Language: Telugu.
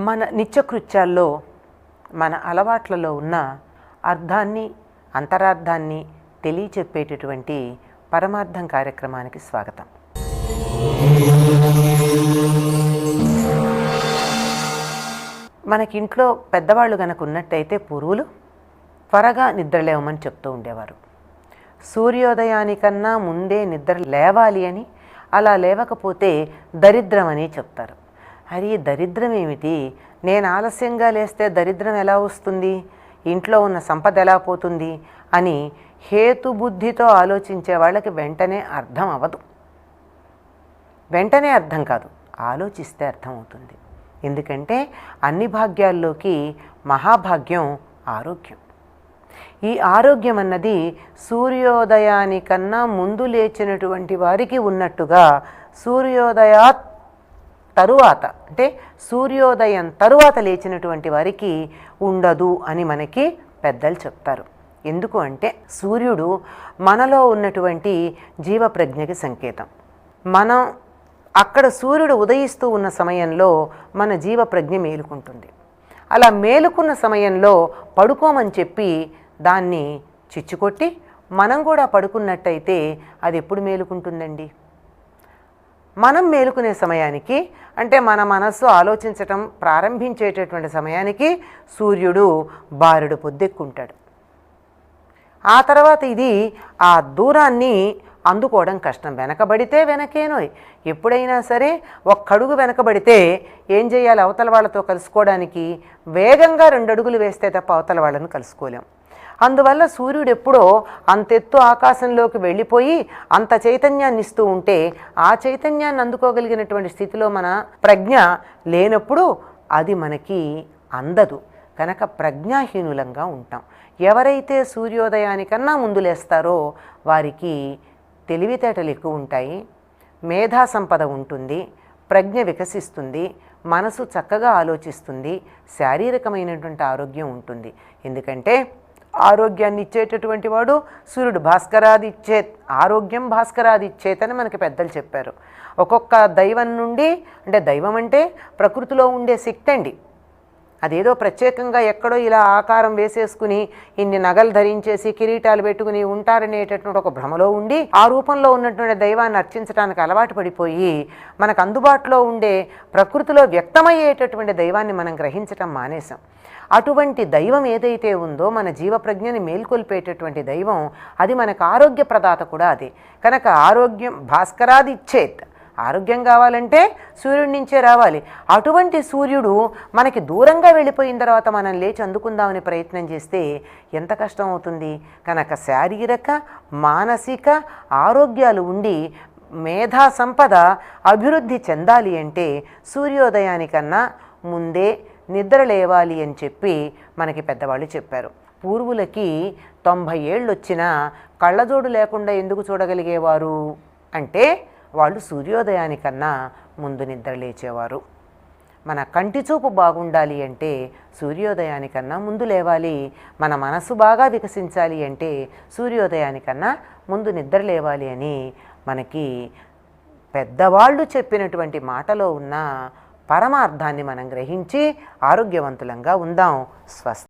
మన నిత్యకృత్యాల్లో మన అలవాట్లలో ఉన్న అర్థాన్ని అంతరార్థాన్ని తెలియచెప్పేటటువంటి పరమార్థం కార్యక్రమానికి స్వాగతం. మనకింట్లో పెద్దవాళ్ళు కనుక ఉన్నట్టయితే పూర్వులు త్వరగా నిద్రలేవమని చెప్తూ ఉండేవారు. సూర్యోదయానికన్నా ముందే నిద్ర లేవాలి అని, అలా లేవకపోతే దరిద్రం అని చెప్తారు. అది దరిద్రం ఏమిటి? నేను ఆలస్యంగా లేస్తే దరిద్రం ఎలా వస్తుంది, ఇంట్లో ఉన్న సంపద ఎలా పోతుంది అని హేతుబుద్ధితో ఆలోచించే వాళ్ళకి వెంటనే అర్థం అవ్వదు. వెంటనే అర్థం కాదు, ఆలోచిస్తే అర్థమవుతుంది. ఎందుకంటే అన్ని భాగ్యాల్లోకి మహాభాగ్యం ఆరోగ్యం. ఈ ఆరోగ్యం అన్నది సూర్యోదయానికన్నా ముందు లేచినటువంటి వారికి ఉన్నట్టుగా సూర్యోదయాత్ తరువాత, అంటే సూర్యోదయం తరువాత లేచినటువంటి వారికి ఉండదు అని మనకి పెద్దలు చెప్తారు. ఎందుకు అంటే సూర్యుడు మనలో ఉన్నటువంటి జీవప్రజ్ఞకి సంకేతం. మనం అక్కడ సూర్యుడు ఉదయిస్తూ ఉన్న సమయంలో మన జీవప్రజ్ఞ మేలుకుంటుంది. అలా మేలుకున్న సమయంలో పడుకోమని చెప్పి దాన్ని చిచ్చుకొట్టి మనం కూడా పడుకున్నట్టయితే అది ఎప్పుడు మేలుకుంటుందండి? మనం మేలుకునే సమయానికి, అంటే మన మనస్సు ఆలోచించటం ప్రారంభించేటటువంటి సమయానికి సూర్యుడు బారెడు పొద్దెక్కుంటాడు. ఆ తర్వాత ఇది ఆ దూరాన్ని అందుకోవడం కష్టం. వెనకబడితే వెనకేనోయ్. ఎప్పుడైనా సరే ఒక్కడుగు వెనకబడితే ఏం చేయాలి? అవతల వాళ్ళతో కలుసుకోవడానికి వేగంగా 2 అడుగులు వేస్తే తప్ప అవతల వాళ్ళని కలుసుకోలేం. అందువల్ల సూర్యుడు ఎప్పుడో అంతెత్తు ఆకాశంలోకి వెళ్ళిపోయి అంత చైతన్యాన్ని ఇస్తూ ఉంటే ఆ చైతన్యాన్ని అందుకోగలిగినటువంటి స్థితిలో మన ప్రజ్ఞ లేనప్పుడు అది మనకి అందదు. కనుక ప్రజ్ఞాహీనులంగా ఉంటాం. ఎవరైతే సూర్యోదయానికన్నా ముందు లేస్తారో వారికి తెలివితేటలు ఎక్కువ ఉంటాయి, మేధా సంపద ఉంటుంది, ప్రజ్ఞ వికసిస్తుంది, మనసు చక్కగా ఆలోచిస్తుంది, శారీరకమైనటువంటి ఆరోగ్యం ఉంటుంది. ఎందుకంటే ఆరోగ్యాన్ని ఇచ్చేటటువంటి వాడు సూర్యుడు. భాస్కరాదిచ్చేత్, ఆరోగ్యం భాస్కరాదిచ్చేత్ అని మనకి పెద్దలు చెప్పారు. ఒక్కొక్క దైవం నుండి, అంటే దైవం అంటే ప్రకృతిలో ఉండే శక్తి అండి. అదేదో ప్రత్యేకంగా ఎక్కడో ఇలా ఆకారం వేసేసుకుని ఇన్ని నగలు ధరించేసి కిరీటాలు పెట్టుకుని ఉంటారనేటటువంటి ఒక భ్రమలో ఉండి ఆ రూపంలో ఉన్నటువంటి దైవాన్ని అర్చించడానికి అలవాటు పడిపోయి మనకు అందుబాటులో ఉండే ప్రకృతిలో వ్యక్తమయ్యేటటువంటి దైవాన్ని మనం గ్రహించటం మానేశాం. అటువంటి దైవం ఏదైతే ఉందో మన జీవప్రజ్ఞని మేల్కొల్పేటటువంటి దైవం, అది మనకు ఆరోగ్య ప్రదాత కూడా అదే. కనుక ఆరోగ్యం భాస్కరాది ఇచ్చేత్, ఆరోగ్యం కావాలంటే సూర్యుడి నుంచే రావాలి. అటువంటి సూర్యుడు మనకి దూరంగా వెళ్ళిపోయిన తర్వాత మనం లేచి అందుకుందామని ప్రయత్నం చేస్తే ఎంత కష్టం అవుతుంది. కనుక శారీరక మానసిక ఆరోగ్యాలు ఉండి మేధా సంపద అభివృద్ధి చెందాలి అంటే సూర్యోదయానికన్నా ముందే నిద్ర లేవాలి అని చెప్పి మనకి పెద్దవాళ్ళు చెప్పారు. పూర్వులకి 90 ఏళ్ళు వచ్చినా కళ్ళజోడు లేకుండా ఎందుకు చూడగలిగేవారు అంటే వాళ్ళు సూర్యోదయానికన్నా ముందు నిద్ర లేచేవారు. మన కంటి చూపు బాగుండాలి అంటే సూర్యోదయానికన్నా ముందు లేవాలి. మన మనసు బాగా వికసించాలి అంటే సూర్యోదయానికన్నా ముందు నిద్ర లేవాలి అని మనకి పెద్దవాళ్ళు చెప్పినటువంటి మాటలో ఉన్న పరమార్థాన్ని మనం గ్రహించి ఆరోగ్యవంతులంగా ఉందాం. స్వస్తి.